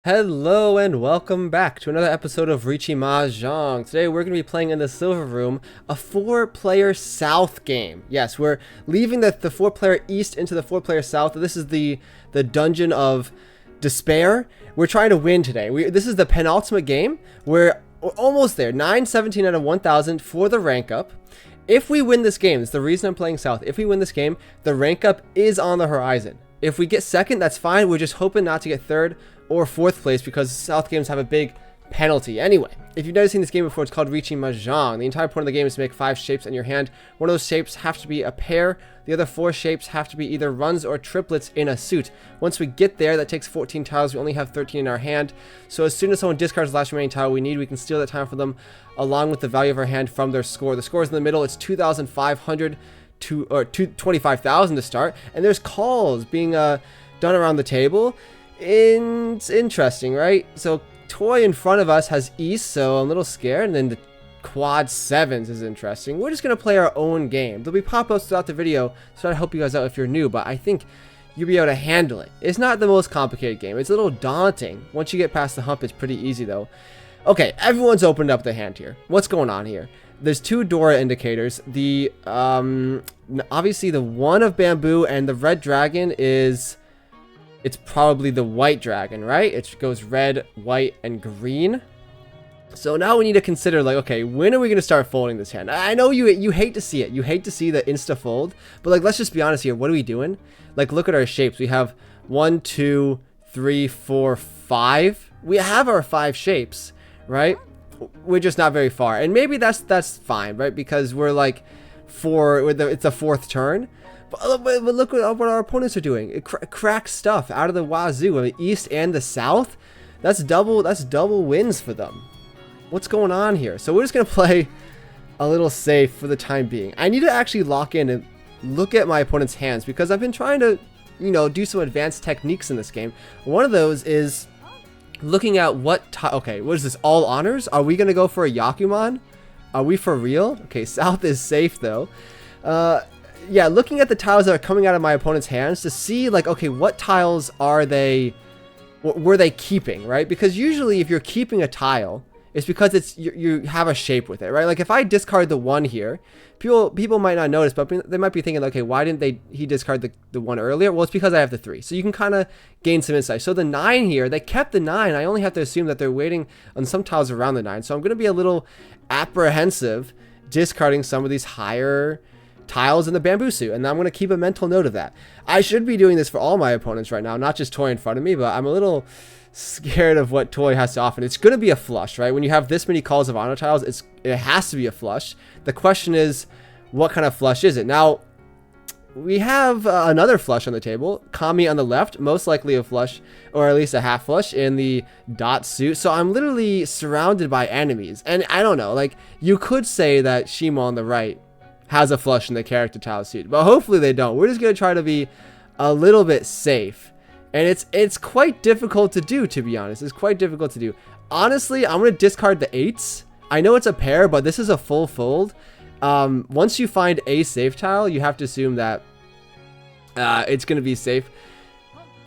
Hello and welcome back to another episode of Riichi Mahjong. Today we're going to be playing in the Silver Room, a 4-player South game. Yes, we're leaving the 4-player East into the 4-player South. This is the Dungeon of Despair. We're trying to win today. This is the penultimate game. We're almost there. 917 out of 1000 for the rank up. If we win this game, it's the reason I'm playing South. If we win this game, the rank up is on the horizon. If we get second, that's fine. We're just hoping not to get third or fourth place because South games have a big penalty. Anyway, if you've never seen this game before, it's called Riichi Mahjong. The entire point of the game is to make 5 shapes in your hand. One of those shapes have to be a pair. The other 4 shapes have to be either runs or triplets in a suit. Once we get there, that takes 14 tiles. We only have 13 in our hand. So as soon as someone discards the last remaining tile we need, we can steal that time from them along with the value of our hand from their score. The score is in the middle. It's 2,500 or 25,000 to start. And there's calls being done around the table. It's interesting, right? So Toy in front of us has East, so I'm a little scared, and then the quad 7s is interesting. We're just going to play our own game. There'll be pop-ups throughout the video, so I'd help you guys out if you're new, but I think you'll be able to handle it. It's not the most complicated game. It's a little daunting. Once you get past the hump, it's pretty easy, though. Okay, everyone's opened up the hand here. What's going on here? There's 2 Dora indicators. The, obviously the one of bamboo and the red dragon is... It's probably the white dragon, right? It goes red, white, and green. So now we need to consider, like, okay, when are we going to start folding this hand? I know you hate to see it. You hate to see the insta-fold. But, like, let's just be honest here. What are we doing? Like, look at our shapes. We have 1, 2, 3, 4, 5. We have our 5 shapes, right? We're just not very far. And maybe that's fine, right? Because we're, like, it's a 4th turn. But look what our opponents are doing. It cracks stuff out of the wazoo. I mean, East and the South. That's double wins for them. What's going on here? So we're just gonna play a little safe for the time being. I need to actually lock in and look at my opponent's hands because I've been trying to, do some advanced techniques in this game. One of those is looking at okay, what is this? All honors? Are we gonna go for a yakuman? Are we for real? Okay, South is safe though. Yeah, looking at the tiles that are coming out of my opponent's hands to see, like, okay, what tiles were they keeping, right? Because usually if you're keeping a tile, it's because you have a shape with it, right? Like if I discard the 1 here, people might not notice, but they might be thinking, okay, why didn't he discard the 1 earlier? Well, it's because I have the 3. So you can kind of gain some insight. So the 9 here, they kept the 9. I only have to assume that they're waiting on some tiles around the 9. So I'm going to be a little apprehensive discarding some of these higher tiles in the bamboo suit, and I'm going to keep a mental note of that. I should be doing this for all my opponents right now, not just Toy in front of me, but I'm a little scared of what Toy has to offer. It's going to be a flush, right? When you have this many calls of honor tiles, it has to be a flush. The question is, what kind of flush is it? Now, we have another flush on the table. Kami on the left, most likely a flush, or at least a half flush in the dot suit. So I'm literally surrounded by enemies. And I don't know, like, you could say that Shimo on the right has a flush in the character tile suit, but hopefully they don't. We're just going to try to be a little bit safe. And it's quite difficult to do, to be honest. It's quite difficult to do. Honestly, I'm going to discard the 8s. I know it's a pair, but this is a full fold. Once you find a safe tile, you have to assume that it's going to be safe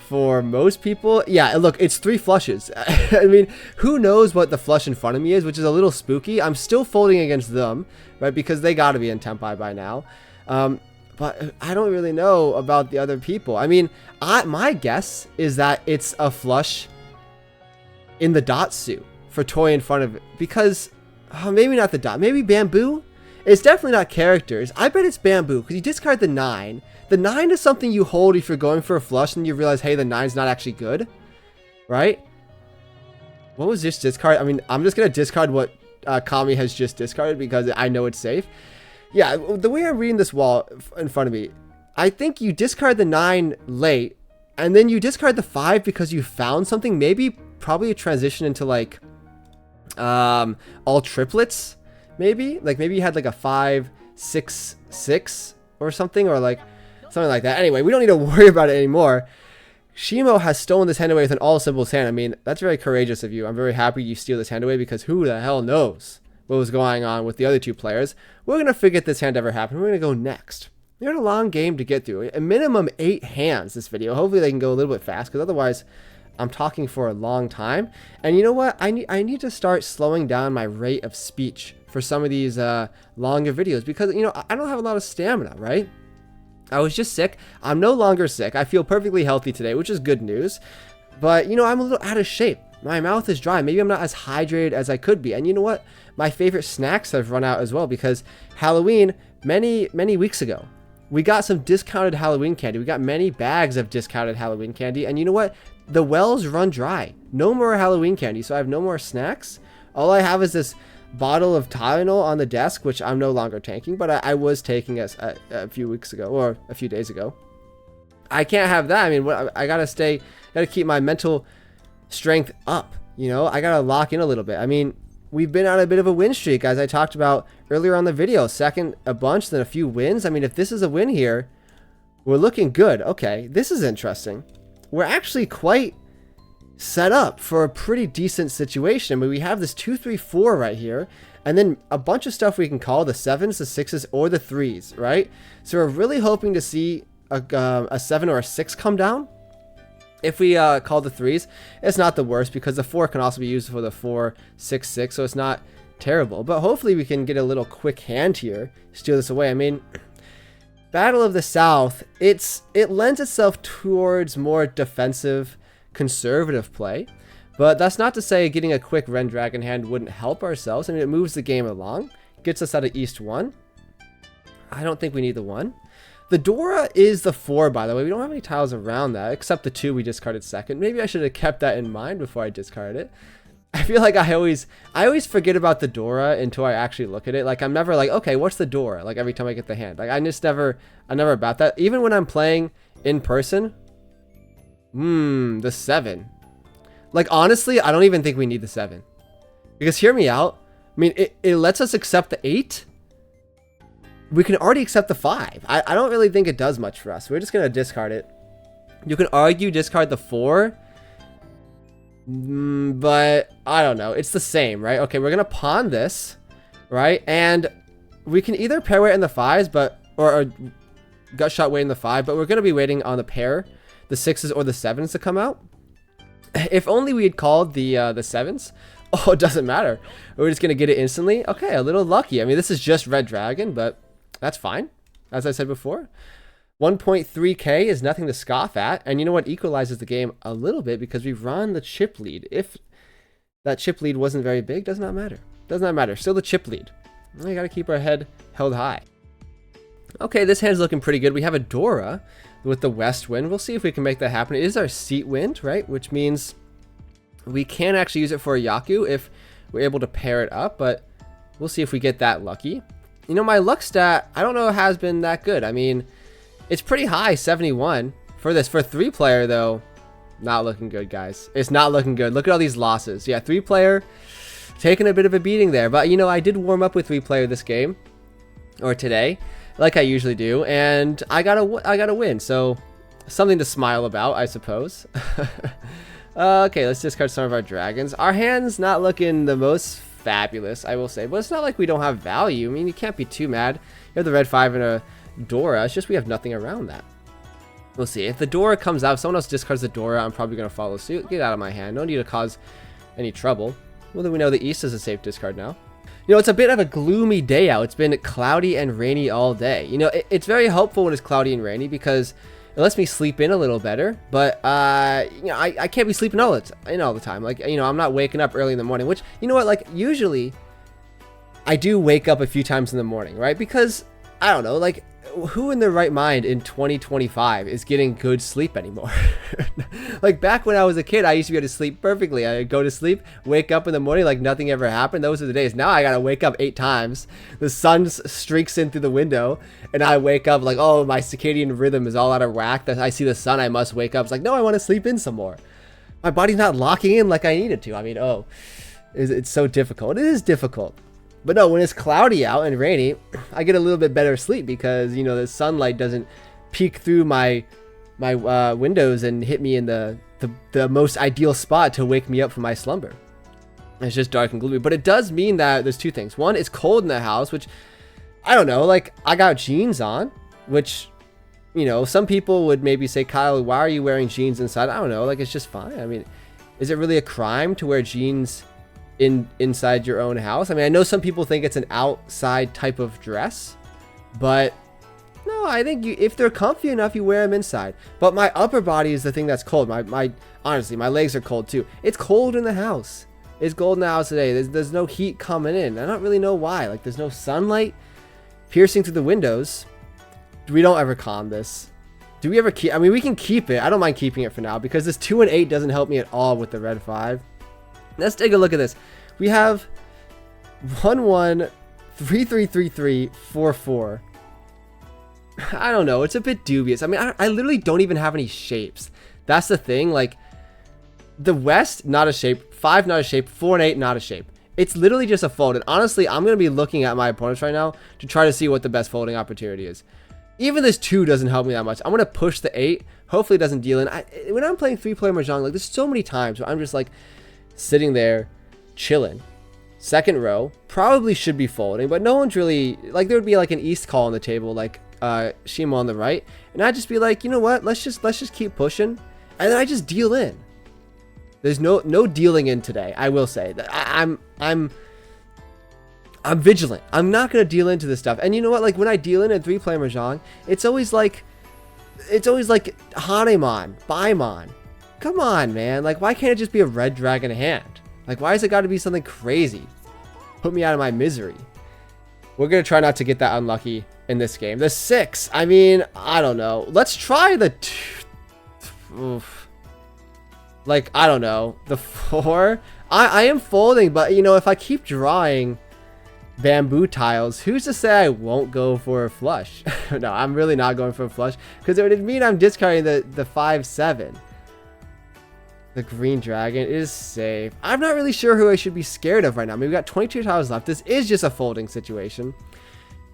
for most people. Yeah, look, it's 3 flushes. I mean, who knows what the flush in front of me is, which is a little spooky. I'm still folding against them, right, because they got to be in Tempai by now. But I don't really know about the other people. I mean, my guess is that it's a flush in the dot suit for Toy in front of it, because maybe not the dot, maybe bamboo. It's definitely not characters. I bet it's bamboo because you discard the 9. The 9 is something you hold if you're going for a flush and you realize, hey, the 9's not actually good, right? What was this discard? I mean, I'm just going to discard what Kami has just discarded because I know it's safe. Yeah, the way I'm reading this wall in front of me, I think you discard the 9 late and then you discard the 5 because you found something, probably a transition into like all triplets, maybe you had like a 5, 6, 6 or something, or like something like that. Anyway, we don't need to worry about it anymore. Shimo has stolen this hand away with an all symbols hand. I mean, that's very courageous of you. I'm very happy you steal this hand away because who the hell knows what was going on with the other 2 players. We're going to forget this hand ever happened. We're going to go next. We had a long game to get through. A minimum 8 hands this video. Hopefully they can go a little bit fast because otherwise I'm talking for a long time. And you know what? I need to start slowing down my rate of speech for some of these longer videos, because, you know, I don't have a lot of stamina, right? I was just sick. I'm no longer sick. I feel perfectly healthy today, which is good news. But, you know, I'm a little out of shape. My mouth is dry. Maybe I'm not as hydrated as I could be. And you know what? My favorite snacks have run out as well, because Halloween, many weeks ago, we got some discounted Halloween candy. We got many bags of discounted Halloween candy. And you know what? The wells run dry. No more Halloween candy. So I have no more snacks. All I have is this bottle of Tylenol on the desk, which I'm no longer taking, but I was taking a few weeks ago, or a few days ago. I can't have that. I mean, I gotta keep my mental strength up. You know, I gotta lock in a little bit. I mean, we've been on a bit of a win streak, as I talked about earlier on the video. Second a bunch, then a few wins. I mean, if this is a win here, we're looking good. Okay, this is interesting. We're actually quite set up for a pretty decent situation. I mean, we have this 2, 3, 4 right here, and then a bunch of stuff we can call the 7s, the 6s, or the 3s, right? So we're really hoping to see a 7 or a 6 come down. If we call the 3s, it's not the worst, because the 4 can also be used for the 4, 6, 6, so it's not terrible. But hopefully we can get a little quick hand here, steal this away. I mean, Battle of the South, it lends itself towards more defensive, conservative play, but that's not to say getting a quick Ren Dragon hand wouldn't help ourselves. I mean, it moves the game along, gets us out of East 1. I don't think we need the 1. The Dora is the 4, by the way. We don't have any tiles around that, except the 2 we discarded second. Maybe I should have kept that in mind before I discarded it. I feel like I always forget about the Dora until I actually look at it. Like, I'm never like, okay, what's the Dora? Like, every time I get the hand. Like, I'm never about that. Even when I'm playing in person, the 7. Like, honestly, I don't even think we need the 7. Because hear me out. I mean, it lets us accept the 8. We can already accept the 5. I don't really think it does much for us. We're just going to discard it. You can argue discard the 4. But I don't know. It's the same, right? Okay, we're going to pawn this, right? And we can either pair weight in the 5s, or gut shot weight in the 5, but we're going to be waiting on the pair, the 6s or the 7s to come out. If only we had called the 7s. Oh, it doesn't matter. We're just going to get it instantly. Okay, a little lucky. I mean, this is just Red Dragon, but that's fine. As I said before, 1.3k is nothing to scoff at. And you know what equalizes the game a little bit, because we've run the chip lead. If that chip lead wasn't very big, does not matter. Does not matter. Still the chip lead. We got to keep our head held high. Okay, this hand's looking pretty good. We have a Dora with the west wind. We'll see if we can make that happen. It is our seat wind, right? Which means we can actually use it for a Yaku if we're able to pair it up, but we'll see if we get that lucky. You know, my luck stat, I don't know, has been that good. I mean, it's pretty high, 71 for this. For 3-player, though, not looking good, guys. It's not looking good. Look at all these losses. Yeah, 3-player, taking a bit of a beating there. But, you know, I did warm up with 3-player this game, or today, like I usually do, and I got a win. So, something to smile about, I suppose. Okay, let's discard some of our dragons. Our hand's not looking the most fabulous, I will say, but it's not like we don't have value. I mean, you can't be too mad. You have the red 5 and a Dora. It's just we have nothing around that. We'll see. If the Dora comes out, if someone else discards the Dora, I'm probably going to follow suit. Get out of my hand. No need to cause any trouble. Well, then we know the East is a safe discard now. You know, it's a bit of a gloomy day out. It's been cloudy and rainy all day. You know, it's very helpful when it's cloudy and rainy, because it lets me sleep in a little better. But, you know, I can't be sleeping all the time. Like, you know, I'm not waking up early in the morning, which, you know what, like, usually I do wake up a few times in the morning, right? Because, I don't know, like, who in their right mind in 2025 is getting good sleep anymore? Like, back when I was a kid, I used to be able to sleep perfectly. I'd go to sleep, wake up in the morning like nothing ever happened. Those are the days. Now I gotta wake up 8 times. The sun streaks in through the window, and I wake up like, oh, my circadian rhythm is all out of whack. That I see the sun, I must wake up. It's like, no, I want to sleep in some more. My body's not locking in like I needed to. I mean, oh, it's so difficult. It is difficult. But no, when it's cloudy out and rainy, I get a little bit better sleep, because, you know, the sunlight doesn't peek through my windows and hit me in the most ideal spot to wake me up from my slumber. It's just dark and gloomy. But it does mean that there's 2 things. One, it's cold in the house, which, I don't know, like, I got jeans on, which you know, some people would maybe say, Kyle, why are you wearing jeans inside? I don't know, like, it's just fine. I mean, is it really a crime to wear jeans inside your own house? I mean, I know some people think it's an outside type of dress, but no, I think if they're comfy enough, you wear them inside. But my upper body is the thing that's cold. Honestly, my legs are cold too. It's cold in the house. It's cold in the house today. There's no heat coming in. I don't really know why. Like, there's no sunlight piercing through the windows. We don't ever calm this. Do we ever keep? I mean, we can keep it. I don't mind keeping it for now because this 2 and 8 doesn't help me at all with the red 5. Let's take a look at this. We have 1 1 3 3 3 3 4 4. I don't know. It's a bit dubious. I mean, I literally don't even have any shapes. That's the thing. Like, the West, not a shape. 5, not a shape. 4 and 8, not a shape. It's literally just a fold. And honestly, I'm going to be looking at my opponents right now to try to see what the best folding opportunity is. Even this 2 doesn't help me that much. I'm going to push the 8. Hopefully it doesn't deal in. When I'm playing 3-player Mahjong, like, there's so many times where I'm just, like, sitting there, chilling. Second row, probably should be folding, but no one's really, like, there would be, like, an East call on the table, like, Shima on the right, and I'd just be like, you know what, let's just keep pushing, and then I just deal in. There's no dealing in today. I will say that I'm vigilant. I'm not gonna deal into this stuff. And you know what? Like, when I deal in a 3-player Mahjong, it's always like Hanemon, Baimon. Come on, man. Like, why can't it just be a red dragon hand? Like, why has it got to be something crazy? Put me out of my misery. We're gonna try not to get that unlucky in this game. The 6. I mean, I don't know. Let's try the 2. Oof. Like, I don't know. The 4. I am folding, but, you know, if I keep drawing bamboo tiles, who's to say I won't go for a flush? No, I'm really not going for a flush, because it would mean I'm discarding the 5-7. The green dragon is safe. I'm not really sure who I should be scared of right now. I mean, we've got 22 tiles left. This is just a folding situation.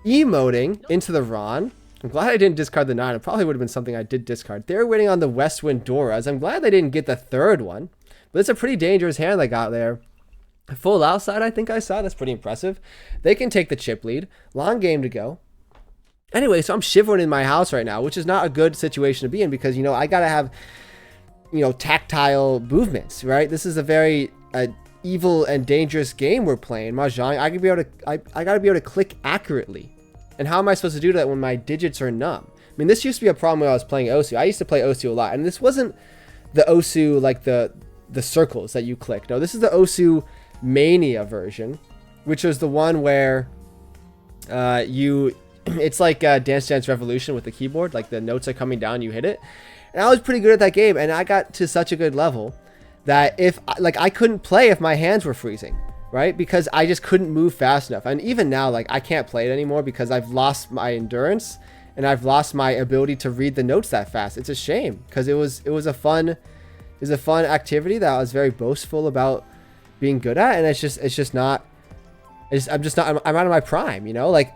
Emoting into the Ron. I'm glad I didn't discard the 9. It probably would have been something I did discard. They're waiting on the West Wind Doras. I'm glad they didn't get the 3rd one. But it's a pretty dangerous hand they got there. Full outside, I think I saw. That's pretty impressive. They can take the chip lead. Long game to go. Anyway, so I'm shivering in my house right now, which is not a good situation to be in because, you know, I got to have, you know, tactile movements, right? This is a very evil and dangerous game we're playing. Mahjong, I gotta be able to click accurately. And how am I supposed to do that when my digits are numb? I mean, this used to be a problem when I was playing Osu. I used to play Osu a lot, and this wasn't the Osu like the circles that you click. No, this is the Osu Mania version, which was the one where it's like Dance Dance Revolution with the keyboard, like the notes are coming down, you hit it. And I was pretty good at that game, and I got to such a good level that if like I couldn't play if my hands were freezing, right? Because I just couldn't move fast enough. And even now, like, I can't play it anymore because I've lost my endurance and I've lost my ability to read the notes that fast. It's a shame because it was a fun activity that I was very boastful about being good at, and I'm just not I'm out of my prime, you know? Like,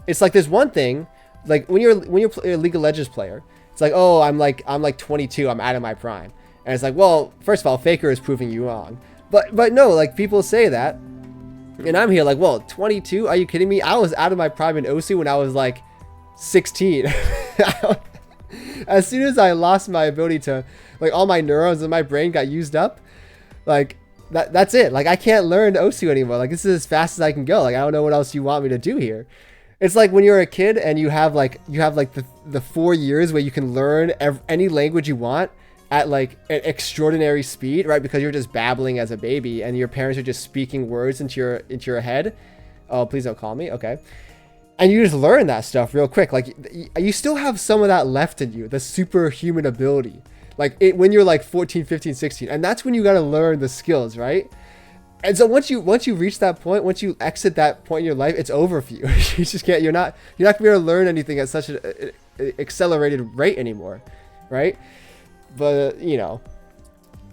it's like there's one thing, like when you're a League of Legends player, it's like, oh, I'm like 22, I'm out of my prime. And it's like, well, first of all, Faker is proving you wrong. But no, like, people say that, and I'm here like, well, 22? Are you kidding me? I was out of my prime in Osu when I was like 16. As soon as I lost my ability to, like, all my neurons in my brain got used up, like, that's it. Like, I can't learn Osu anymore. Like, this is as fast as I can go. Like, I don't know what else you want me to do here. It's like when you're a kid and you have the 4 years where you can learn any language you want at like an extraordinary speed, right? Because you're just babbling as a baby and your parents are just speaking words into your head. Oh, please don't call me. Okay. And you just learn that stuff real quick. Like, you still have some of that left in you, the superhuman ability. Like, when you're like 14, 15, 16, and that's when you got to learn the skills, right? And so once you reach that point, once you exit that point in your life, it's over for you. You just can't. You're not gonna be able to learn anything at such an accelerated rate anymore, right? But, you know,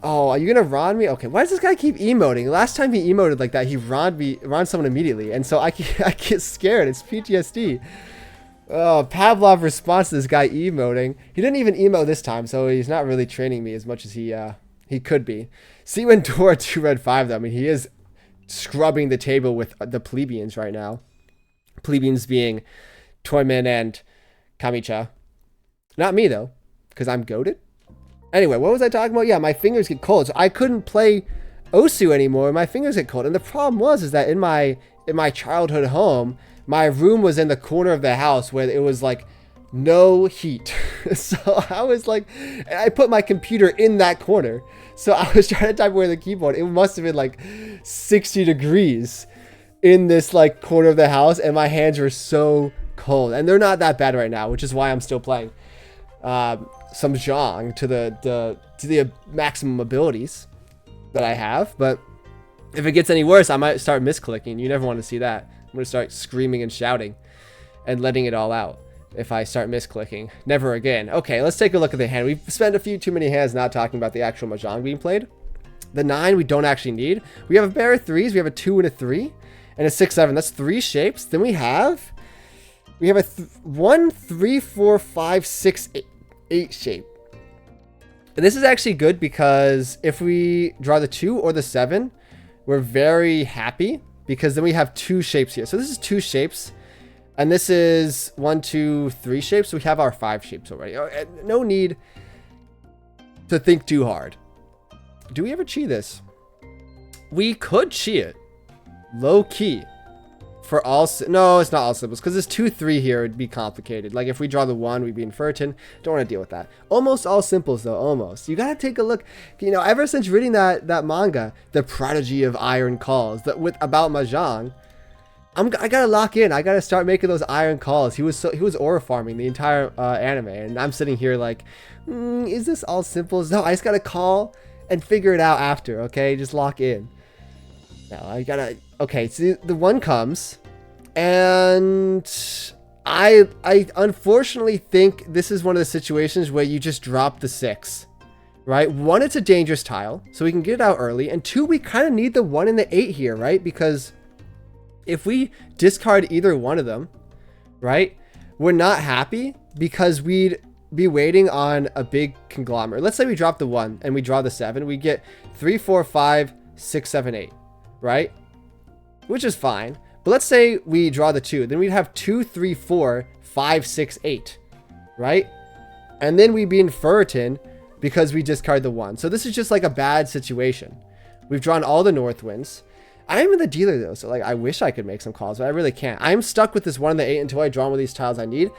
oh, are you gonna Ron me? Okay, why does this guy keep emoting? Last time he emoted like that, he Ron someone immediately, and so I get scared. It's PTSD. Oh, Pavlov responds to this guy emoting. He didn't even emote this time, so he's not really training me as much as he could be. See when Dora 2 red 5 though. I mean, he is scrubbing the table with the plebeians right now. Plebeians being Toyman and Kamicha. Not me, though, because I'm goated. Anyway, what was I talking about? Yeah, my fingers get cold. So I couldn't play Osu anymore. My fingers get cold. And the problem is that in my childhood home, my room was in the corner of the house where it was like no heat. So I was like, and I put my computer in that corner. So I was trying to type away the keyboard. It must have been like 60 degrees in this like corner of the house. And my hands were so cold. And they're not that bad right now, which is why I'm still playing some Mahjong to the maximum abilities that I have. But if it gets any worse, I might start misclicking. You never want to see that. I'm going to start screaming and shouting and letting it all out if I start misclicking. Never again. Okay, let's take a look at the hand. We've spent a few too many hands not talking about the actual Mahjong being played. The 9 we don't actually need. We have a pair of 3s. We have a 2 and a 3 and a 6, 7. That's 3 shapes. Then we have a 1, 3, 4, 5, 6, 8 shape. And this is actually good because if we draw the 2 or the 7, we're very happy because then we have 2 shapes here. So this is 2 shapes and this is 1, 2, 3 shapes. So we have our 5 shapes already. No need to think too hard. Do we ever chi this? We could chi it. Low key. For all, no, it's not all symbols because this 2, 3 here would be complicated. Like if we draw the 1, we'd be in Furton. Don't want to deal with that. Almost all simples though, almost. You gotta take a look. You know, ever since reading that manga, The Prodigy of Iron Calls, about Mahjong, I gotta lock in. I gotta start making those iron calls. He was aura farming the entire anime, and I'm sitting here like, is this all simples? No, I just gotta call and figure it out after. Okay, just lock in. No, I gotta. Okay, so the 1 comes, and I unfortunately think this is one of the situations where you just drop the 6, right? 1, it's a dangerous tile, so we can get it out early, and 2, we kind of need the 1 and the 8 here, right? Because if we discard either one of them, right, we're not happy because we'd be waiting on a big conglomerate. Let's say we drop the 1 and we draw the 7, we get 3, 4, 5, 6, 7, 8, right? Which is fine. But let's say we draw the 2. Then we'd have 2, 3, 4, 5, 6, 8. Right? And then we'd be in Furton because we discard the 1. So this is just like a bad situation. We've drawn all the north winds. I am in the dealer though. So like I wish I could make some calls, but I really can't. I'm stuck with this 1 and the 8 until I draw one of these tiles I need.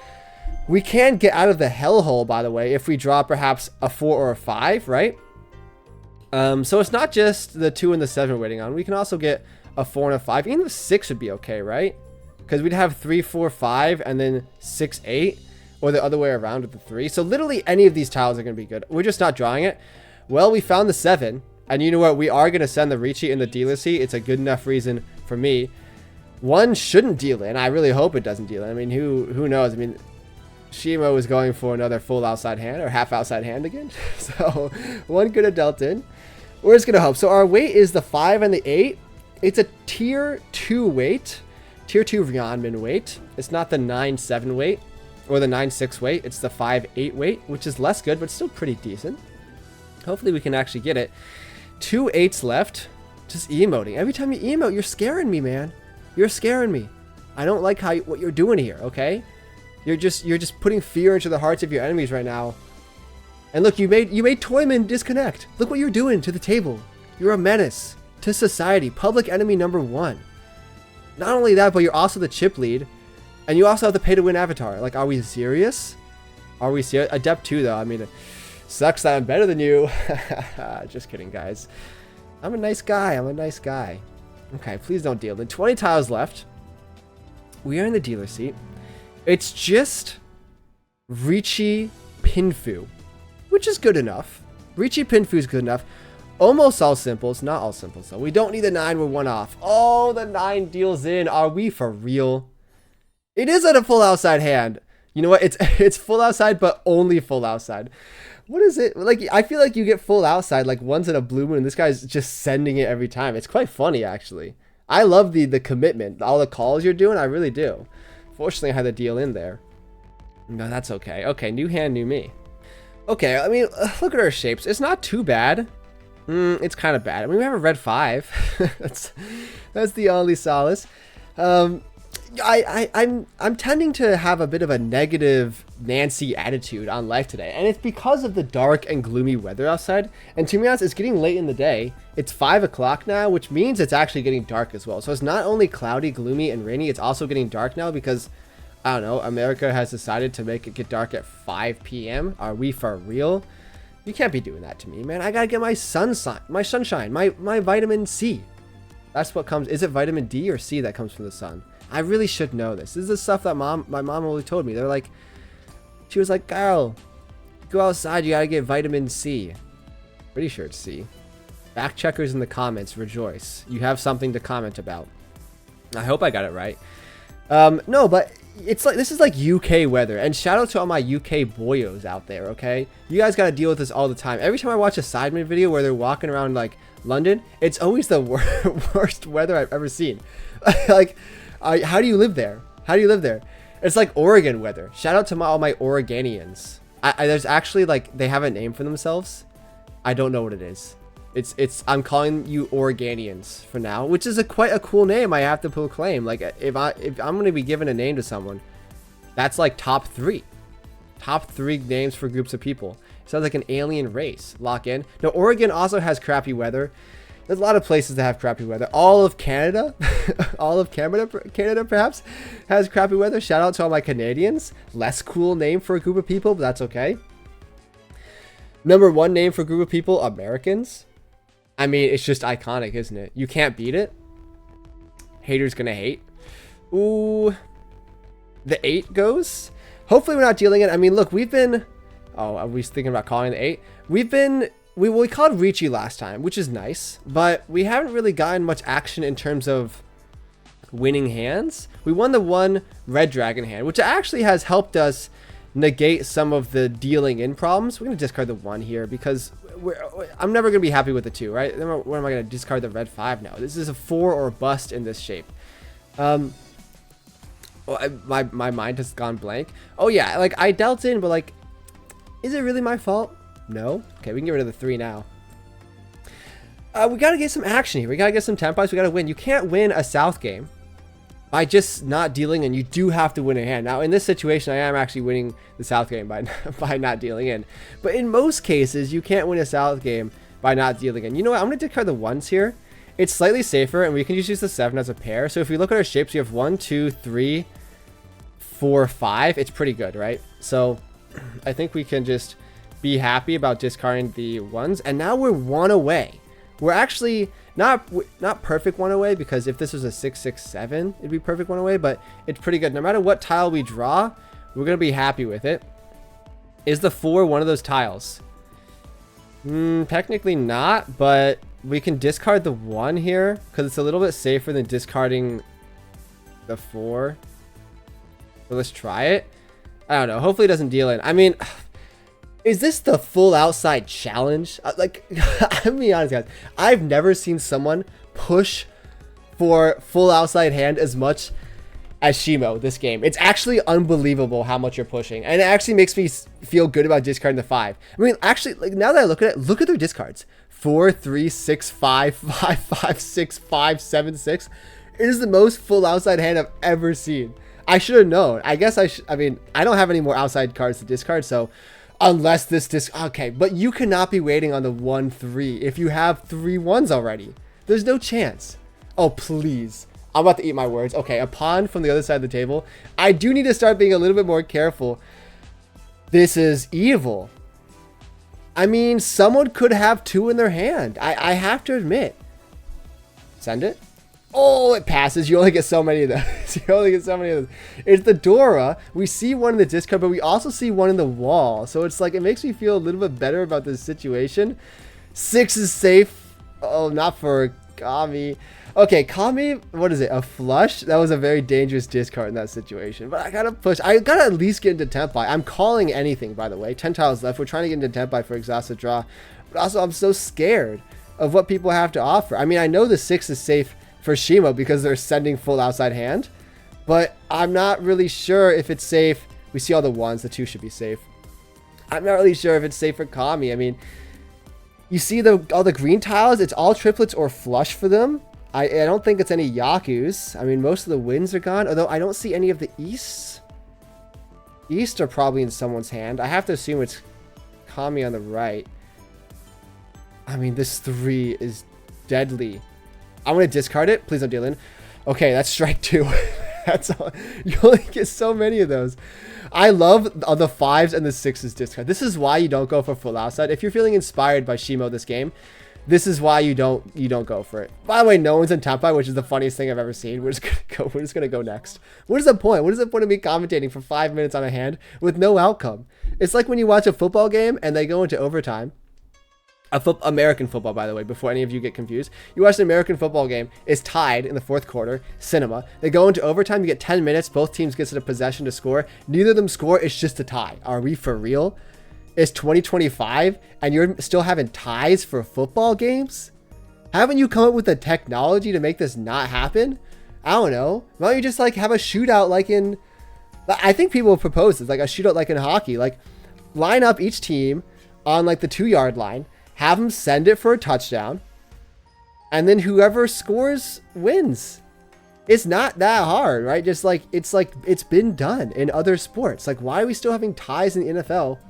We can get out of the hellhole, by the way, if we draw perhaps a 4 or a 5, right? So it's not just the 2 and the 7 we're waiting on. We can also get a 4 and a 5. Even the 6 would be okay, right? Because we'd have 3, 4, 5 and then 6, 8, or the other way around with the 3. So literally any of these tiles are going to be good. We're just not drawing it. Well, we found the 7, and you know what? We are going to send the Riichi in the dealer seat. It's a good enough reason for me. 1 shouldn't deal it, and I really hope it doesn't deal it. I mean, who knows? I mean, Shimo is going for another full outside hand or half outside hand again. So 1 could have dealt in. We're just going to hope. So our weight is the 5 and the 8. It's a tier 2 weight. Tier 2 Ryanman weight. It's not the 9-7 weight or the 9-6 weight. It's the 5-8 weight, which is less good, but still pretty decent. Hopefully we can actually get it. 2 8s left. Just emoting. Every time you emote, you're scaring me, man. You're scaring me. I don't like what you're doing here, okay? You're just putting fear into the hearts of your enemies right now. And look, you made Toyman disconnect. Look what you're doing to the table. You're a menace to society. Public enemy number 1. Not only that, but you're also the chip lead. And you also have the pay to win avatar. Like, are we serious? Are we serious? Adept 2 though. I mean, it sucks that I'm better than you. Just kidding, guys. I'm a nice guy. I'm a nice guy. Okay, please don't deal. Then 20 tiles left. We are in the dealer seat. It's just Riichi Pinfu, which is good enough. Riichi Pinfu is good enough. Almost all simples, not all simples though. We don't need the 9, we're 1 off. Oh, the 9 deals in. Are we for real? It is at a full outside hand. You know what? It's full outside, but only full outside. What is it? Like, I feel like you get full outside, like once in a blue moon, and this guy's just sending it every time. It's quite funny, actually. I love the commitment, all the calls you're doing. I really do. Fortunately, I had the deal in there. No, that's okay. Okay, new hand, new me. Okay, I mean, look at our shapes. It's not too bad. It's kind of bad. I mean, we have a red 5. That's the only solace. I'm tending to have a bit of a negative Nancy attitude on life today, and it's because of the dark and gloomy weather outside. And to be honest, it's getting late in the day. It's 5 o'clock now, which means it's actually getting dark as well. So it's not only cloudy, gloomy, and rainy, it's also getting dark now because, I don't know, America has decided to make it get dark at 5 p.m. Are we for real? You can't be doing that to me, man. I gotta get my sunshine, my vitamin C. That's what comes. Is it vitamin D or C that comes from the sun? I really should know this. This is the stuff that my mom always told me. She was like, Carl, go outside, you gotta get vitamin C. Pretty sure it's C. Fact checkers in the comments, rejoice. You have something to comment about. I hope I got it right. No, but it's like, this is like UK weather, and shout out to all my UK boyos out there, okay? You guys gotta deal with this all the time. Every time I watch a Sidemen video where they're walking around like London, it's always the worst weather I've ever seen. Like, how do you live there? How do you live there? It's like Oregon weather. Shout out to all my Oregonians. There's actually, like, they have a name for themselves. I don't know what it is. I'm calling you Oregonians for now, which is quite a cool name. I have to proclaim. Like, if I'm going to be giving a name to someone, that's like top 3 names for groups of people. Sounds like an alien race. Lock in. Now, Oregon also has crappy weather. There's a lot of places that have crappy weather. All of Canada, Canada perhaps, has crappy weather. Shout out to all my Canadians. Less cool name for a group of people, but that's okay. Number 1 name for a group of people, Americans. I mean, it's just iconic, isn't it? You can't beat it. Haters gonna hate. Ooh. The 8 goes. Hopefully we're not dealing it. I mean, look, we've been... Oh, I was thinking about calling the 8. We've been... We called Riichi last time, which is nice, but we haven't really gotten much action in terms of winning hands. We won the 1 red dragon hand, which actually has helped us negate some of the dealing in problems. We're going to discard the 1 here because I'm never going to be happy with the 2, right? Then what am I going to discard the red 5 now? This is a 4 or bust in this shape. Well, my mind has gone blank. Oh yeah, like I dealt in, but like, is it really my fault? No. Okay, we can get rid of the 3 now. We got to get some action here. We got to get some tempos. We got to win. You can't win a South game by just not dealing in. You do have to win a hand. Now, in this situation, I am actually winning the South game by not dealing in. But in most cases, you can't win a South game by not dealing in. You know what? I'm going to discard the 1s here. It's slightly safer, and we can just use the 7 as a pair. So if we look at our shapes, we have 1, 2, 3, 4, 5. It's pretty good, right? So I think we can just be happy about discarding the 1s, and now we're 1 away. We're actually not perfect 1 away, because if this was a 6, 6, 7, it'd be perfect 1 away, but it's pretty good. No matter what tile we draw, we're gonna be happy with it. Is the 4 one of those tiles? Technically not, but we can discard the 1 here because it's a little bit safer than discarding the 4. So let's try it. I don't know, hopefully it doesn't deal in. I mean, is this the full outside challenge? Like, I'm being honest, guys. I've never seen someone push for full outside hand as much as Shimo this game. It's actually unbelievable how much you're pushing, and it actually makes me feel good about discarding the 5. I mean, actually, like, now that I look at it, look at their discards: 4, 3, 6, 5, 5, 5, 6, 5, 7, 6. It is the most full outside hand I've ever seen. I should have known. I guess I mean, I don't have any more outside cards to discard, so unless this okay, but you cannot be waiting on the 1, 3 if you have 3 1s already. There's no chance. Oh, please. I'm about to eat my words. Okay, a pawn from the other side of the table. I do need to start being a little bit more careful. This is evil. I mean, someone could have 2 in their hand. I have to admit. Send it. Oh, it passes. You only get so many of those. You only get so many of those. It's the Dora. We see 1 in the discard, but we also see 1 in the wall. So it's like, it makes me feel a little bit better about this situation. 6 is safe. Oh, not for Kami. Okay, Kami, what is it? A flush? That was a very dangerous discard in that situation. But I gotta push. I gotta at least get into Tempai. I'm calling anything, by the way. 10 tiles left. We're trying to get into Tempai for exhausted draw. But also, I'm so scared of what people have to offer. I mean, I know the 6 is safe for Shimo because they're sending full outside hand, but I'm not really sure if it's safe. We see all the 1s. The 2 should be safe. I'm not really sure if it's safe for Kami. I mean, you see all the green tiles, it's all triplets or flush for them. I don't think it's any Yakus. I mean, most of the wins are gone, although I don't see any of the Easts. East are probably in someone's hand. I have to assume it's Kami on the right. I mean, this 3 is deadly. I'm going to discard it. Please don't deal in. Okay, that's strike 2. That's all. You only get so many of those. I love the 5s and the 6s discard. This is why you don't go for full outside. If you're feeling inspired by Shimo this game, this is why you don't go for it. By the way, no one's in Tempai, which is the funniest thing I've ever seen. We're just gonna go next. What is the point? What is the point of me commentating for 5 minutes on a hand with no outcome? It's like when you watch a football game and they go into overtime. American football, by the way, before any of you get confused. You watch an American football game, it's tied in the 4th quarter, cinema. They go into overtime, you get 10 minutes, both teams get a possession to score. Neither of them score, it's just a tie. Are we for real? It's 2025 and you're still having ties for football games? Haven't you come up with the technology to make this not happen? I don't know. Why don't you just like have a shootout like in... I think people propose this, like a shootout like in hockey. Like line up each team on like the 2-yard line. Have them send it for a touchdown, and then whoever scores wins. It's not that hard, right? Just like it's been done in other sports. Like, why are we still having ties in the NFL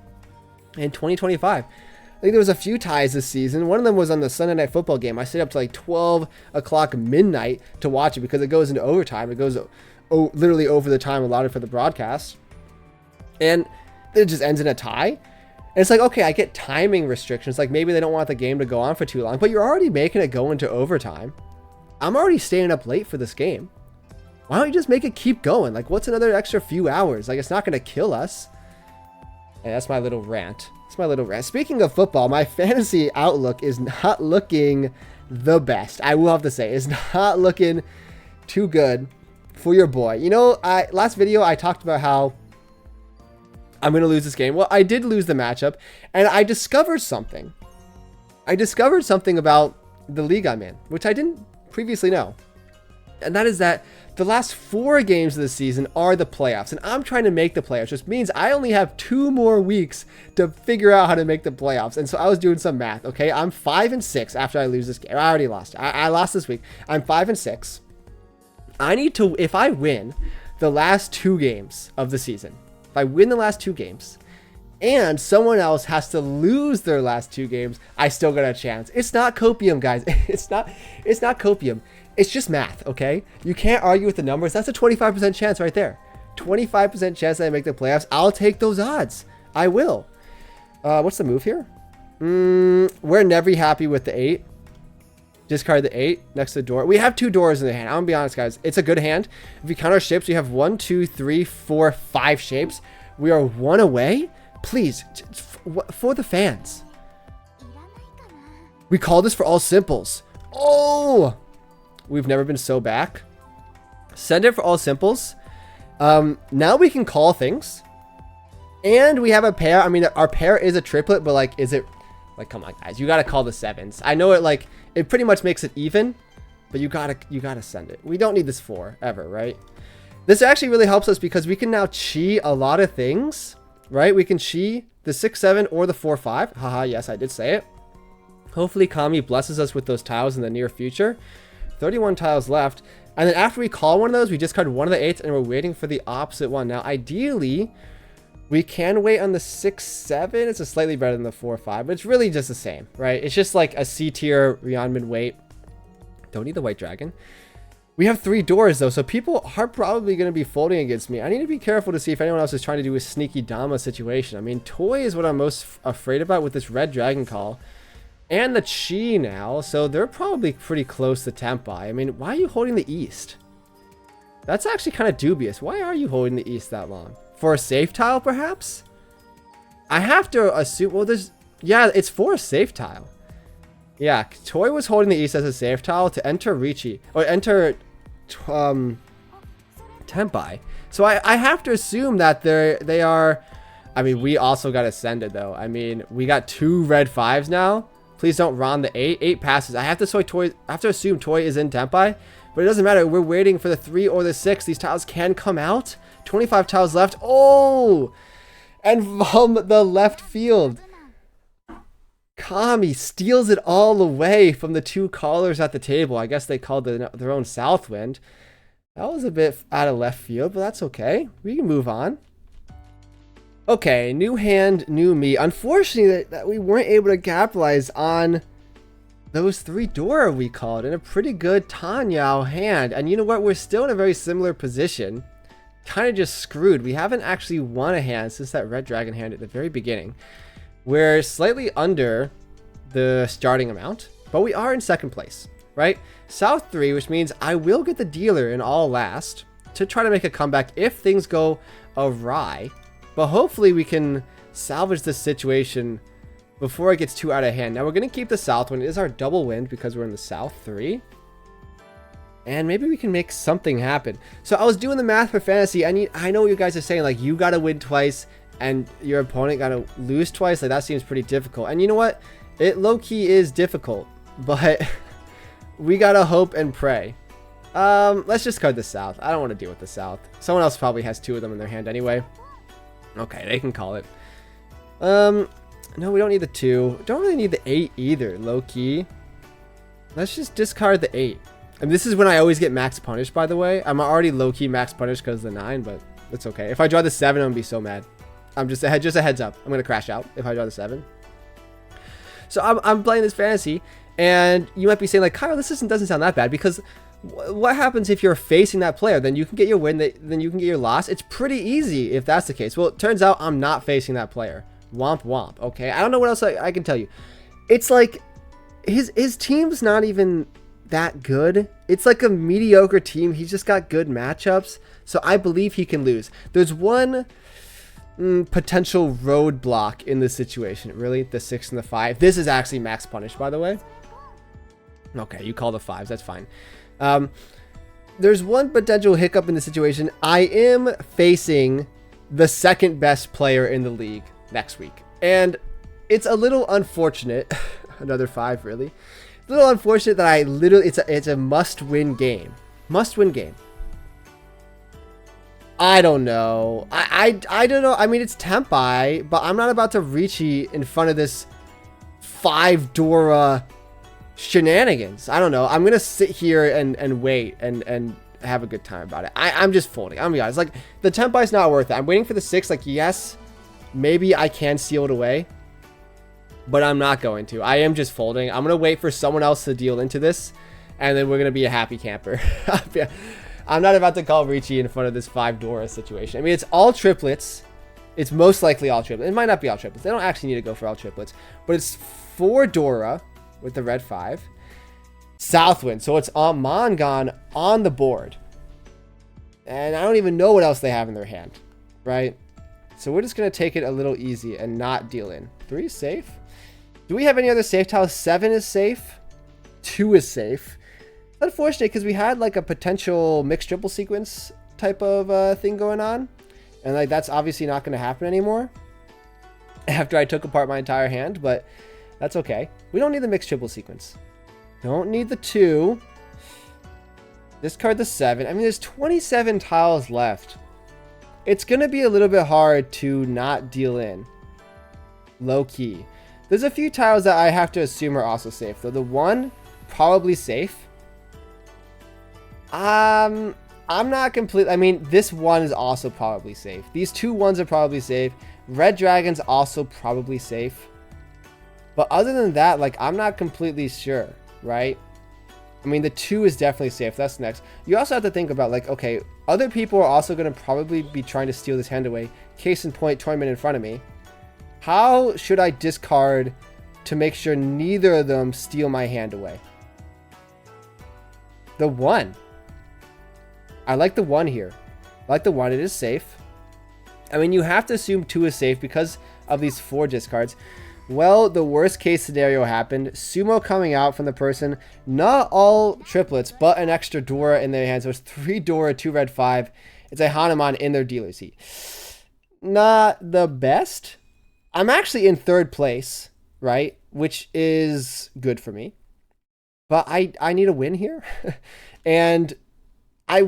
in 2025? I think there was a few ties this season. One of them was on the Sunday Night Football game. I stayed up to like 12 o'clock midnight to watch it because it goes into overtime. It goes literally over the time allotted for the broadcast, and it just ends in a tie. And it's like, okay, I get timing restrictions. Like maybe they don't want the game to go on for too long, but you're already making it go into overtime. I'm already staying up late for this game. Why don't you just make it keep going? Like what's another extra few hours? Like it's not going to kill us. And that's my little rant. That's my little rant. Speaking of football, my fantasy outlook is not looking the best. I will have to say, it's not looking too good for your boy. You know, last video I talked about how I'm going to lose this game. Well, I did lose the matchup, and I discovered something. I discovered something about the league I'm in, which I didn't previously know. And that is that the last 4 games of the season are the playoffs, and I'm trying to make the playoffs, which means I only have 2 more weeks to figure out how to make the playoffs. And so I was doing some math, okay? I'm 5-6 after I lose this game. I already lost. I lost this week. I'm 5-6. I need to, if I win the last 2 games of the season, if I win the last 2 games and someone else has to lose their last 2 games, I still got a chance. It's not copium, guys. It's not copium. It's just math, okay? You can't argue with the numbers. That's a 25% chance right there. 25% chance that I make the playoffs. I'll take those odds. I will. What's the move here? We're never happy with the 8. Discard the 8 next to the door. We have 2 doors in the hand. I'm gonna be honest, guys. It's a good hand. If you count our shapes, we have 1, 2, 3, 4, 5 shapes. We are 1 away. Please, for the fans. We call this for all simples. Oh, we've never been so back. Send it for all simples. Now we can call things, and we have a pair. I mean, our pair is a triplet, but like, is it? Like, come on, guys. You gotta call the 7s. I know it like. It pretty much makes it even, but you gotta send it. We don't need this 4 ever, right? This actually really helps us because we can now chi a lot of things, right? We can chi the 6-7 or the 4-5. Haha, yes, I did say it. Hopefully Kami blesses us with those tiles in the near future. 31 tiles left. And then after we call one of those, we discard one of the 8s and we're waiting for the opposite one. Now, ideally, we can wait on the 6-7. It's a slightly better than the 4-5, but it's really just the same, right? It's just like a C tier Ryeonmin wait. Don't need the white dragon. We have 3 doors though, so people are probably going to be folding against me. I need to be careful to see if anyone else is trying to do a sneaky Dama situation. I mean, Toy is what I'm most afraid about with this red dragon call. And the Chi now, so they're probably pretty close to Tempai. I mean, why are you holding the East? That's actually kind of dubious. Why are you holding the East that long? For a safe tile, perhaps? I have to assume... Well, there's... Yeah, it's for a safe tile. Yeah, Toy was holding the East as a safe tile to enter Riichi. Or enter... Tempai. So I have to assume that they are... I mean, we also got to send it, though. I mean, we got 2 red 5s now. Please don't Ron the 8. 8 passes. I have to assume Toy is in Tempai. But it doesn't matter. We're waiting for the 3 or the 6. These tiles can come out. 25 tiles left. Oh! And from the left field. Kami steals it all away from the two callers at the table. I guess they called their own Southwind. That was a bit out of left field, but that's okay. We can move on. Okay, new hand, new me. Unfortunately, that we weren't able to capitalize on those 3 Dora we called in a pretty good Tanyao hand. And you know what? We're still in a very similar position. Kind of just screwed. We haven't actually won a hand since that red dragon hand at the very beginning. We're slightly under the starting amount, but we are in second place, right? South 3, which means I will get the dealer in all last to try to make a comeback if things go awry. But hopefully we can salvage this situation before it gets too out of hand. Now we're going to keep the south wind. It is our double wind because we're in the south 3. And maybe we can make something happen. So I was doing the math for fantasy. I know what you guys are saying. Like, you got to win twice and your opponent got to lose twice. Like, that seems pretty difficult. And you know what? It low-key is difficult. But we got to hope and pray. Let's just card the south. I don't want to deal with the south. Someone else probably has 2 of them in their hand anyway. Okay, they can call it. No, we don't need the 2. Don't really need the 8 either, low-key. Let's just discard the 8. And this is when I always get max punished, by the way. I'm already low-key max punished because of the 9, but it's okay. If I draw the 7, I'm going to be so mad. I'm just a heads up. I'm going to crash out if I draw the 7. So I'm playing this fantasy, and you might be saying, like, Kyle, this doesn't sound that bad, because what happens if you're facing that player? Then you can get your win, then you can get your loss. It's pretty easy if that's the case. Well, it turns out I'm not facing that player. Womp womp, okay? I don't know what else I can tell you. It's like, his team's not even that good. It's like a mediocre team. He's just got good matchups, so I believe he can lose. There's one potential roadblock in this situation. Really, the 6 and the 5. This is actually max punish, by the way. Okay, you call the 5s. That's fine. There's one potential hiccup in the situation. I am facing the second best player in the league next week, and it's a little unfortunate. Another 5, really. A little unfortunate that I literally, it's a must-win game. Must-win game. I don't know. I don't know. I mean, it's Tempai, but I'm not about to Riichi in front of this 5 Dora shenanigans. I don't know. I'm gonna sit here and wait and have a good time about it. I'm just folding. I'm gonna be honest. Like, the Tempai's not worth it. I'm waiting for the 6. Like, yes, maybe I can seal it away, but I'm not going to. I am just folding. I'm going to wait for someone else to deal into this, and then we're going to be a happy camper. I'm not about to call Riichi in front of this 5 Dora situation. I mean, it's all triplets. It's most likely all triplets. It might not be all triplets. They don't actually need to go for all triplets, but it's 4 Dora with the red 5. Southwind. So it's on Mongon on the board. And I don't even know what else they have in their hand, right? So we're just going to take it a little easy and not deal in. 3 is safe. Do we have any other safe tiles? 7 is safe. 2 is safe. Unfortunate, because we had like a potential mixed triple sequence type of thing going on. And like, that's obviously not going to happen anymore after I took apart my entire hand, but that's okay. We don't need the mixed triple sequence. Don't need the 2. Discard the 7. I mean, there's 27 tiles left. It's going to be a little bit hard to not deal in. Low key. There's a few tiles that I have to assume are also safe, though. The 1, probably safe. I'm not completely... I mean, this 1 is also probably safe. These 2 1s are probably safe. Red Dragon's also probably safe. But other than that, like, I'm not completely sure, right? I mean, the 2 is definitely safe. That's next. You also have to think about, like, okay, other people are also going to probably be trying to steal this hand away. Case in point, tournament in front of me. How should I discard to make sure neither of them steal my hand away? The 1. I like the 1 here. I like the 1. It is safe. I mean, you have to assume 2 is safe because of these 4 discards. Well, the worst case scenario happened. Sumo coming out from the person. Not all triplets, but an extra Dora in their hands. So it's 3 Dora, 2 red 5. It's a Hanuman in their dealer seat. Not the best. I'm actually in 3rd place, right? Which is good for me. But I need a win here. And I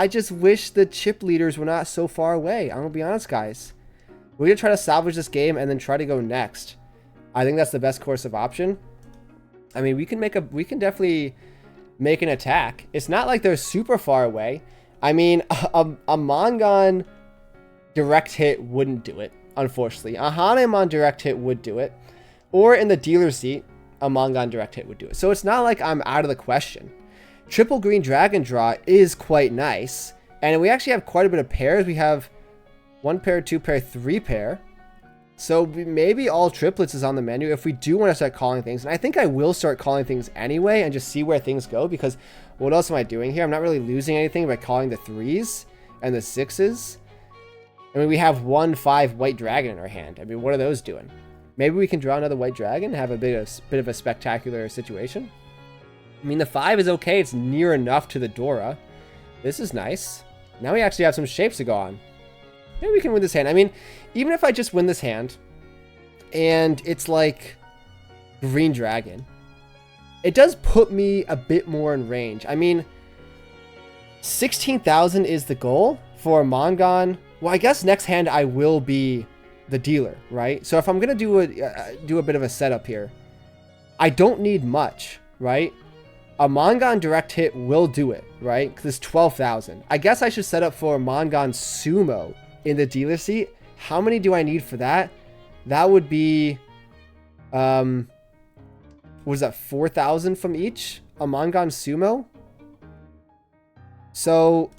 just wish the chip leaders were not so far away. I'm going to be honest, guys. We're going to try to salvage this game and then try to go next. I think that's the best course of option. I mean, we can definitely make an attack. It's not like they're super far away. I mean, a Mongon direct hit wouldn't do it, unfortunately. A Hanemon direct hit would do it. Or in the dealer's seat, a Mongon direct hit would do it. So it's not like I'm out of the question. Triple green dragon draw is quite nice. And we actually have quite a bit of pairs. We have 1 pair, 2 pair, 3 pair. So maybe all triplets is on the menu if we do want to start calling things. And I think I will start calling things anyway and just see where things go, because what else am I doing here? I'm not really losing anything by calling the 3s and the 6s. I mean, we have 1/5 white dragon in our hand. I mean, what are those doing? Maybe we can draw another white dragon and have a bit of a spectacular situation. I mean, the 5 is okay. It's near enough to the Dora. This is nice. Now we actually have some shapes to go on. Maybe we can win this hand. I mean, even if I just win this hand and it's like green dragon, it does put me a bit more in range. I mean, 16,000 is the goal for Mongon. Well, I guess next hand I will be the dealer, right? So if I'm going to do a bit of a setup here, I don't need much, right? A Mongon direct hit will do it, right? Because it's 12,000. I guess I should set up for a Mongon Sumo in the dealer seat. How many do I need for that? That would be, what was that, 4,000 from each? A Mongon Sumo? So,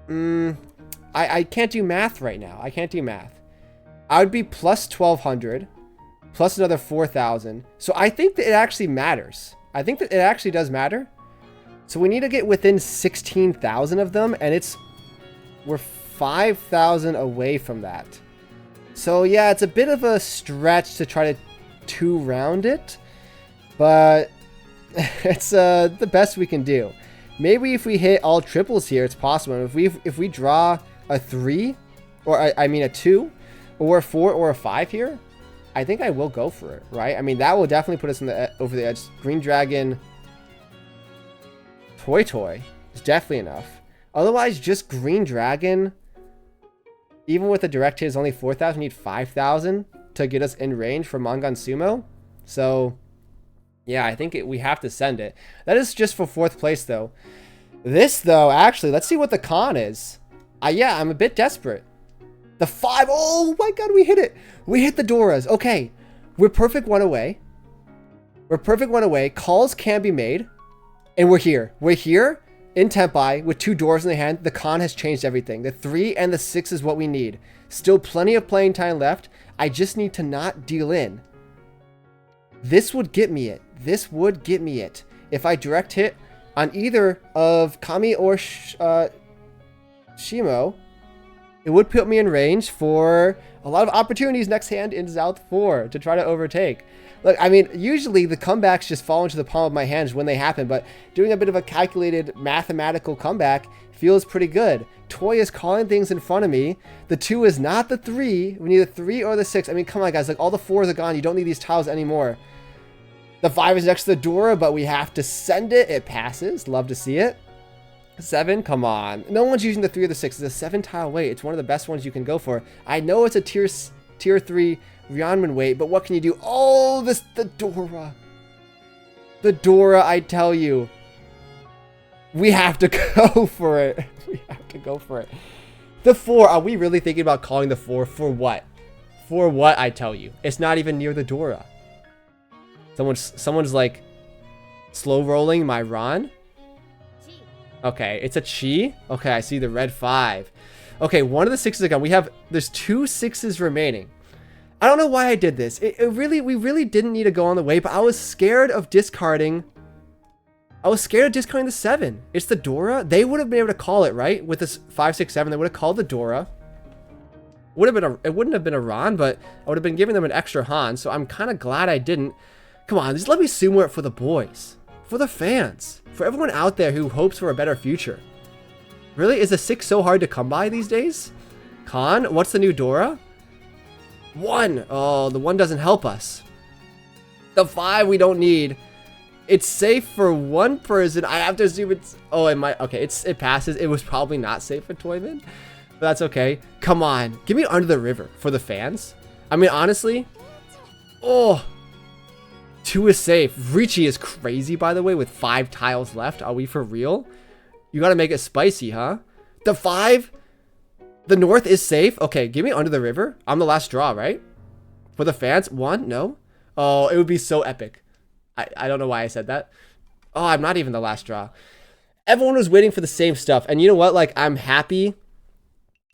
I can't do math right now. I can't do math. I would be plus 1,200, plus another 4,000. So I think that it actually matters. I think that it actually does matter. So we need to get within 16,000 of them, and we're 5,000 away from that. So yeah, it's a bit of a stretch to try to 2-round it, but it's the best we can do. Maybe if we hit all triples here, it's possible. If we draw a 3, or I mean a 2, or a 4, or a 5 here, I think I will go for it, right? I mean, that will definitely put us over the edge. Green Dragon Toy is definitely enough. Otherwise, just Green Dragon, even with the direct hit, is only 4,000. We need 5,000 to get us in range for Mongon Sumo. So, yeah, I think we have to send it. That is just for 4th place, though. This, though, actually, let's see what the con is. Yeah, I'm a bit desperate. The 5, oh my god, we hit it. We hit the Doras. Okay, we're perfect 1 away. We're perfect 1 away. Calls can be made. And we're here. We're here in Tempai with 2 Doras in the hand. The con has changed everything. The 3 and the 6 is what we need. Still plenty of playing time left. I just need to not deal in. This would get me it. This would get me it. If I direct hit on either of Kami or Shimo, it would put me in range for a lot of opportunities next hand in South 4 to try to overtake. Look, I mean, usually the comebacks just fall into the palm of my hands when they happen, but doing a bit of a calculated mathematical comeback feels pretty good. Toy is calling things in front of me. The 2 is not the 3. We need the 3 or the 6. I mean, come on, guys. Like, all the 4s are gone. You don't need these tiles anymore. The 5 is next to the Dora, but we have to send it. It passes. Love to see it. 7, come on. No one's using the 3 or the 6. It's a 7 tile weight. It's one of the best ones you can go for. I know it's a tier 3 Ryanman weight, but what can you do? Oh, the Dora. The Dora, I tell you. We have to go for it. We have to go for it. The 4, are we really thinking about calling the 4? For what? For what, I tell you? It's not even near the Dora. Someone's like slow rolling my Ron. Okay, it's a Chi. Okay, I see the red 5. Okay, one of the 6s are gone. There's 2 6s remaining. I don't know why I did this. We really didn't need to go on the way, but I was scared of discarding. I was scared of discarding the 7. It's the Dora. They would have been able to call it, right? With this 5, 6, 7, they would have called the Dora. It wouldn't have been a Ron, but I would have been giving them an extra Han, so I'm kind of glad I didn't. Come on, just let me sumo it for the boys. For the fans. For everyone out there who hopes for a better future. Really? Is a 6 so hard to come by these days? Khan, what's the new Dora? 1. Oh, the 1 doesn't help us. The 5 we don't need. It's safe for 1 person. I have to assume it's... Oh, it might... Okay, it passes. It was probably not safe for Toyman. But that's okay. Come on. Give me Under the River for the fans. I mean, honestly, Oh, 2 is safe. Riichi is crazy, by the way, with 5 tiles left. Are we for real? You gotta make it spicy, huh? The 5? The north is safe? Okay, give me under the river. I'm the last draw, right? For the fans? 1? No? Oh, it would be so epic. I don't know why I said that. Oh, I'm not even the last draw. Everyone was waiting for the same stuff. And you know what? Like, I'm happy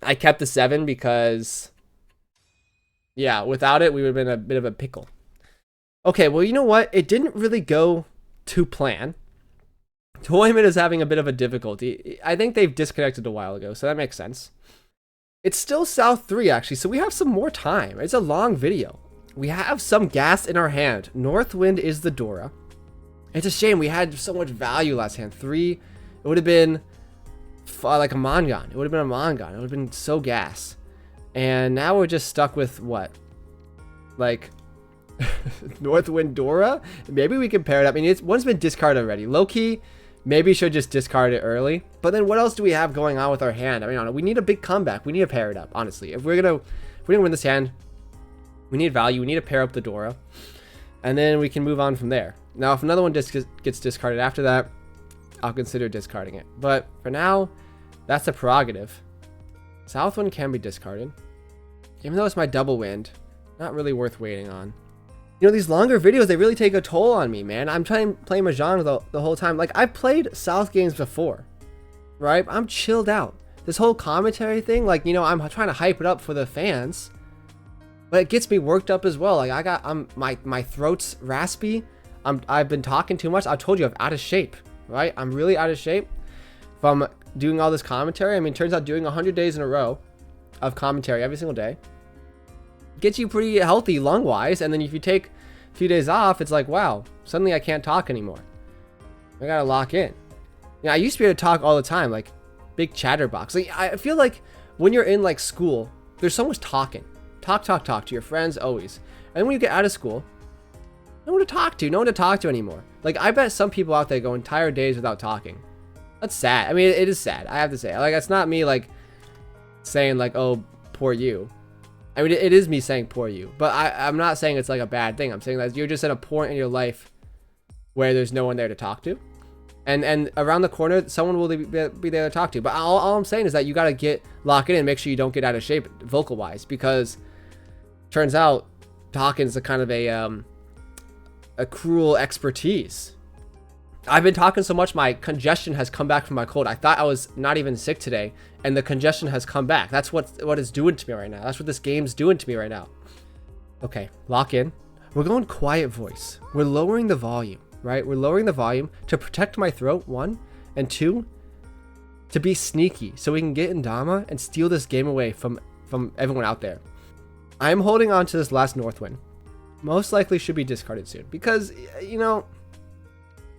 I kept the 7 because, yeah, without it, we would have been a bit of a pickle. Okay, well, you know what? It didn't really go to plan. Toyman is having a bit of a difficulty. I think they've disconnected a while ago, so that makes sense. It's still South 3, actually, so we have some more time. It's a long video. We have some gas in our hand. North Wind is the Dora. It's a shame. We had so much value last hand. 3, it would have been like a Mahjong. It would have been a Mahjong. It would have been so gas. And now we're just stuck with what? Like, North Wind Dora? Maybe we can pair it up. I mean, one's been discarded already. Low-key, maybe should just discard it early. But then what else do we have going on with our hand? I mean, we need a big comeback. We need to pair it up, honestly. If we're gonna win this hand, we need value. We need to pair up the Dora. And then we can move on from there. Now, if another one gets discarded after that, I'll consider discarding it. But for now, that's a prerogative. Southwind can be discarded. Even though it's my double wind, not really worth waiting on. You know, these longer videos, they really take a toll on me, man. I'm trying to play Mahjong the whole time. Like, I've played South games before, right? I'm chilled out. This whole commentary thing, like, you know, I'm trying to hype it up for the fans, but it gets me worked up as well. Like, my throat's raspy. I've been talking too much. I told you I'm out of shape, right? I'm really out of shape from doing all this commentary. I mean, turns out doing 100 days in a row of commentary every single day gets you pretty healthy lung-wise, and then if you take a few days off, it's like, wow, suddenly I can't talk anymore. I gotta lock in. You know, I used to be able to talk all the time, like big chatterbox. Like, I feel like when you're in like school, there's so much talking. Talk to your friends always. And when you get out of school, no one to talk to, no one to talk to anymore. Like, I bet some people out there go entire days without talking. That's sad. I mean, it is sad, I have to say. Like, it's not me like saying like, oh, poor you. I mean, it is me saying poor you, but I'm not saying it's like a bad thing. I'm saying that you're just at a point in your life where there's no one there to talk to, and around the corner, someone will be there to talk to. But all I'm saying is that you got to lock it in and make sure you don't get out of shape vocal wise, because turns out talking is a kind of a cruel expertise. I've been talking so much, my congestion has come back from my cold. I thought I was not even sick today, and the congestion has come back. That's what it's doing to me right now. That's what this game's doing to me right now. Okay, lock in. We're going quiet voice. We're lowering the volume, right? We're lowering the volume to protect my throat, 1, and 2, to be sneaky, so we can get in Dama and steal this game away from everyone out there. I'm holding on to this last Northwind. Most likely should be discarded soon, because, you know,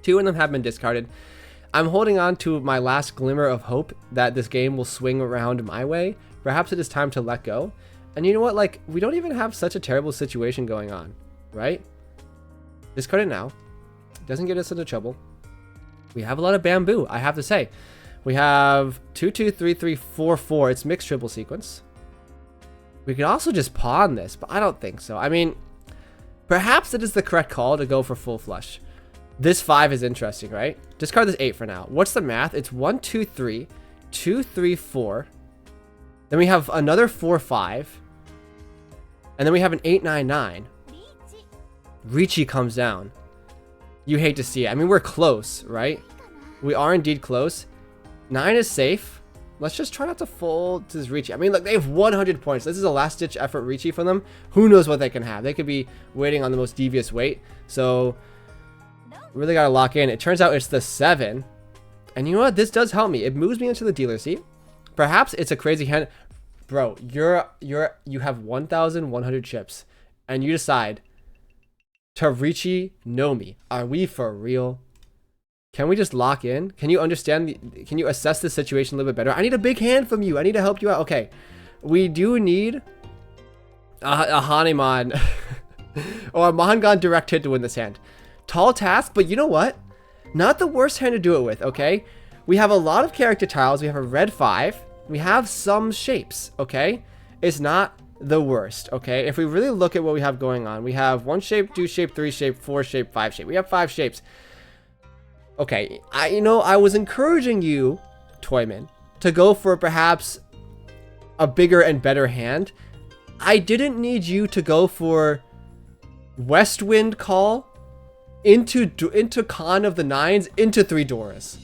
2 of them have been discarded. I'm holding on to my last glimmer of hope that this game will swing around my way. Perhaps it is time to let go. And you know what? Like, we don't even have such a terrible situation going on, right? Discard it now. Doesn't get us into trouble. We have a lot of bamboo, I have to say. We have 2, 2, 3, 3, 4, 4. It's mixed triple sequence. We could also just pawn this, but I don't think so. I mean, perhaps it is the correct call to go for full flush. This 5 is interesting, right? Discard this 8 for now. What's the math? It's 1, 2, 3, 2, 3, 4. Then we have another 4, 5. And then we have an 8, 9, 9. Riichi comes down. You hate to see it. I mean, we're close, right? We are indeed close. 9 is safe. Let's just try not to fold to this Riichi. I mean, look, they have 100 points. This is a last-ditch effort Riichi from them. Who knows what they can have? They could be waiting on the most devious wait. So really got to lock in. It turns out it's the 7. And you know what? This does help me. It moves me into the dealer seat. Perhaps it's a crazy hand. Bro, you have 1,100 chips. And you decide to Riichi no me. Are we for real? Can we just lock in? Can you understand? Can you assess the situation a little bit better? I need a big hand from you. I need to help you out. Okay. We do need a Hanuman or a Mahjong direct hit to win this hand. Tall task, but you know what? Not the worst hand to do it with, okay? We have a lot of character tiles. We have a red 5. We have some shapes, okay? It's not the worst, okay? If we really look at what we have going on, we have 1 shape, 2 shape, 3 shape, 4 shape, 5 shape. We have 5 shapes. Okay, I was encouraging you, Toyman, to go for perhaps a bigger and better hand. I didn't need you to go for West Wind Call into Khan of the Nines into 3 Doras.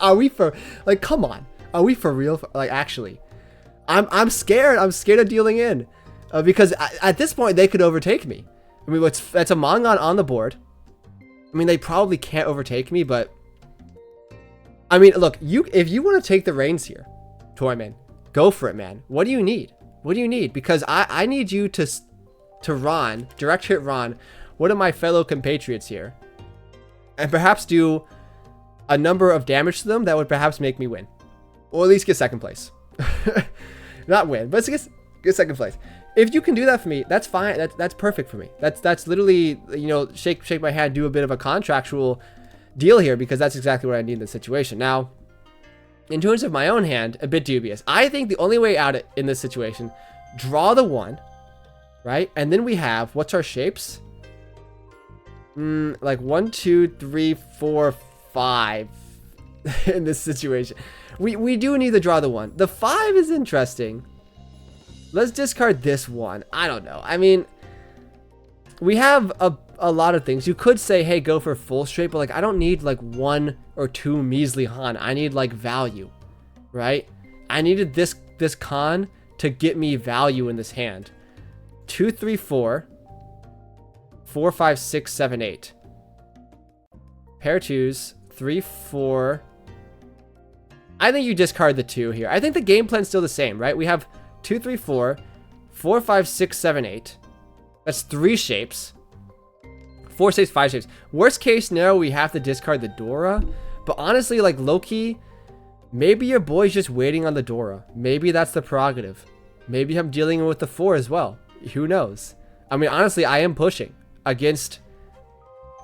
Are we for, like, come on? Are we for real? Like, actually, I'm scared. I'm scared of dealing in because at this point they could overtake me. I mean, that's a Mongon on the board. I mean, they probably can't overtake me, but I mean, look, if you want to take the reins here, Toyman, go for it, man. What do you need? What do you need? Because I need you to Ron, direct hit Ron, one of my fellow compatriots here, and perhaps do a number of damage to them that would perhaps make me win, or at least get second place. Not win, but get second place. If you can do that for me, that's fine. That's perfect for me. That's literally, you know, shake my hand, do a bit of a contractual deal here, because that's exactly what I need in this situation. Now, in terms of my own hand, a bit dubious. I think the only way out in this situation, draw the 1, right? And then we have, what's our shapes? Like 1, 2, 3, 4, 5 in this situation. We do need to draw the 1. The 5 is interesting. Let's discard this 1. I don't know. I mean, we have a lot of things. You could say, hey, go for full straight, but like, I don't need like 1 or 2 measly Han. I need like value, right? I needed this Khan to get me value in this hand. 2, 3, 4, 4, 5, 6, 7, 8. Pair 2s, 3, 4. I think you discard the 2 here. I think the game plan's still the same, right? We have 2, 3, 4, 4, 5, 6, 7, 8. That's 3 shapes. 4 shapes, 5 shapes. Worst case scenario, we have to discard the Dora. But honestly, like, low-key, maybe your boy's just waiting on the Dora. Maybe that's the prerogative. Maybe I'm dealing with the 4 as well. Who knows? I mean, honestly, I am pushing against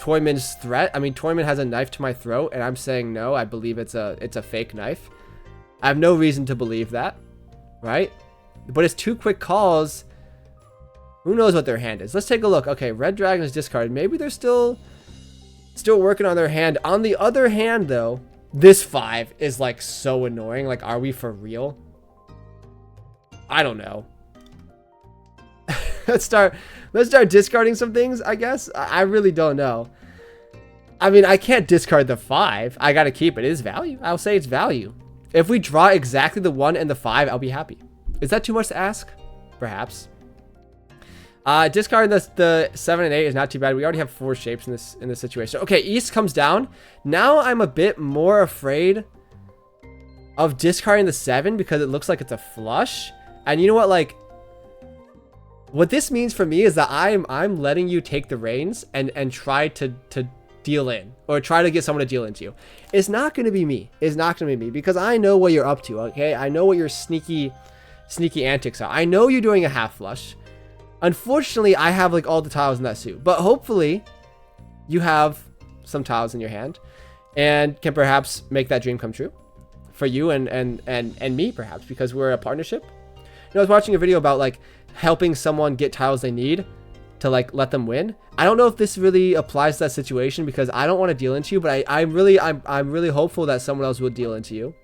Toyman's threat. I mean, Toyman has a knife to my throat, and I'm saying no. I believe it's a fake knife. I have no reason to believe that, right? But it's 2 quick calls. Who knows what their hand is? Let's take a look. Okay, Red Dragon is discarded. Maybe they're still working on their hand. On the other hand, though, this 5 is like so annoying. Like, are we for real? I don't know. Let's start discarding some things, I guess. I really don't know. I mean, I can't discard the 5. I gotta keep it. It is value. I'll say it's value. If we draw exactly the 1 and the 5, I'll be happy. Is that too much to ask? Perhaps. Discarding the 7 and 8 is not too bad. We already have 4 shapes in this situation. Okay, East comes down. Now I'm a bit more afraid of discarding the 7 because it looks like it's a flush. And you know what, like, what this means for me is that I'm letting you take the reins and try to deal in, or try to get someone to deal into you. It's not going to be me. It's not going to be me, because I know what you're up to, okay? I know what your sneaky antics are. I know you're doing a half flush. Unfortunately, I have like all the tiles in that suit, but hopefully you have some tiles in your hand and can perhaps make that dream come true for you and me, perhaps, because we're a partnership. You know, I was watching a video about like helping someone get tiles they need to like let them win. I don't know if this really applies to that situation, because I don't want to deal into you, but I'm really hopeful that someone else will deal into you.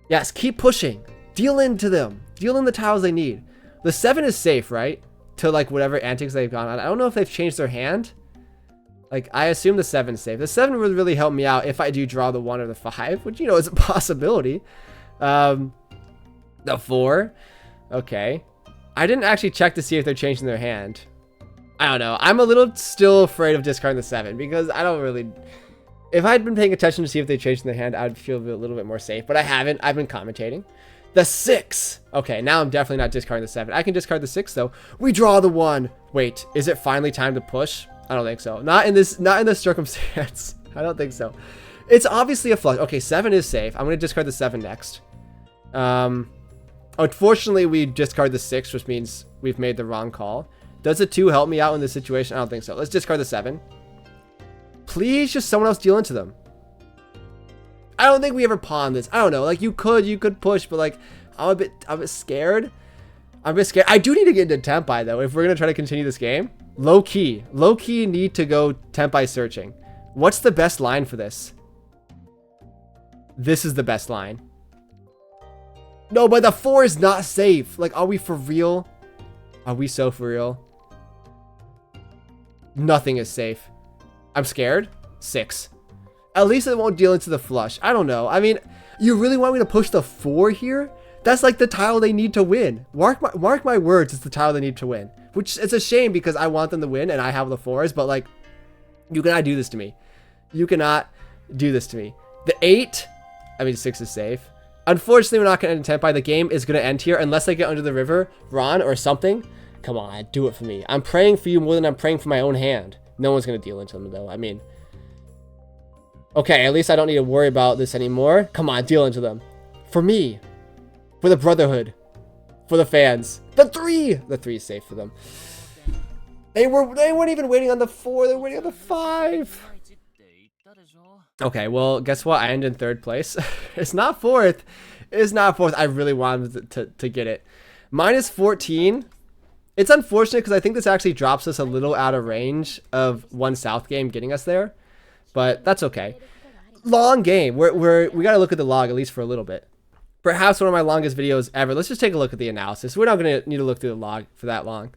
Yes, keep pushing. Deal into them. Deal in the tiles they need. The 7 is safe, right? To like whatever antics they've gone on. I don't know if they've changed their hand. Like, I assume the 7 is safe. The 7 would really help me out if I do draw the 1 or the 5, which, you know, is a possibility. The 4. Okay. I didn't actually check to see if they're changing their hand. I don't know. I'm a little still afraid of discarding the 7, because I don't really... If I'd been paying attention to see if they changed their hand, I'd feel a little bit more safe. But I haven't. I've been commentating. The 6. Okay, now I'm definitely not discarding the 7. I can discard the 6, though. We draw the 1. Wait, is it finally time to push? I don't think so. Not in this circumstance. I don't think so. It's obviously a flush. Okay, 7 is safe. I'm going to discard the 7 next. Unfortunately, we discard the 6, which means we've made the wrong call. Does the 2 help me out in this situation? I don't think so. Let's discard the 7. Please, just someone else deal into them. I don't think we ever pawn this. I don't know. Like, you could push, but like, I'm a bit scared. I'm a bit scared. I do need to get into Tenpai though if we're gonna try to continue this game. Low key need to go Tenpai searching. What's the best line for this? This is the best line. No, but the 4 is not safe. Like, are we for real? Are we so for real? Nothing is safe. I'm scared. 6. At least it won't deal into the flush. I don't know. I mean, you really want me to push the 4 here? That's like the tile they need to win. Mark my words, it's the tile they need to win. Which, it's a shame because I want them to win and I have the 4s, but like, you cannot do this to me. You cannot do this to me. The 8, I mean 6 is safe. Unfortunately, we're not going to end Tenpai. The game is going to end here unless I get under the river, Ron, or something. Come on, do it for me. I'm praying for you more than I'm praying for my own hand. No one's going to deal into them, though. I mean, okay, at least I don't need to worry about this anymore. Come on, deal into them. For me. For the Brotherhood. For the fans. The 3! The 3 is safe for them. They weren't even waiting on the 4. They were waiting on the 5. Okay, well, guess what? I ended in 3rd place. It's not 4th. It's not 4th. I really wanted to get it. Minus 14. It's unfortunate because I think this actually drops us a little out of range of one South game getting us there. But that's okay. Long game. We got to look at the log at least for a little bit. Perhaps one of my longest videos ever. Let's just take a look at the analysis. We're not going to need to look through the log for that long.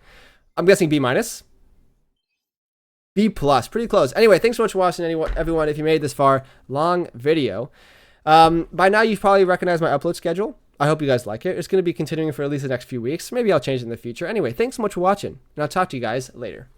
I'm guessing B minus. B plus, pretty close. Anyway, thanks so much for watching, everyone. If you made it this far, long video. By now, you've probably recognized my upload schedule. I hope you guys like it. It's going to be continuing for at least the next few weeks. Maybe I'll change it in the future. Anyway, thanks so much for watching, and I'll talk to you guys later.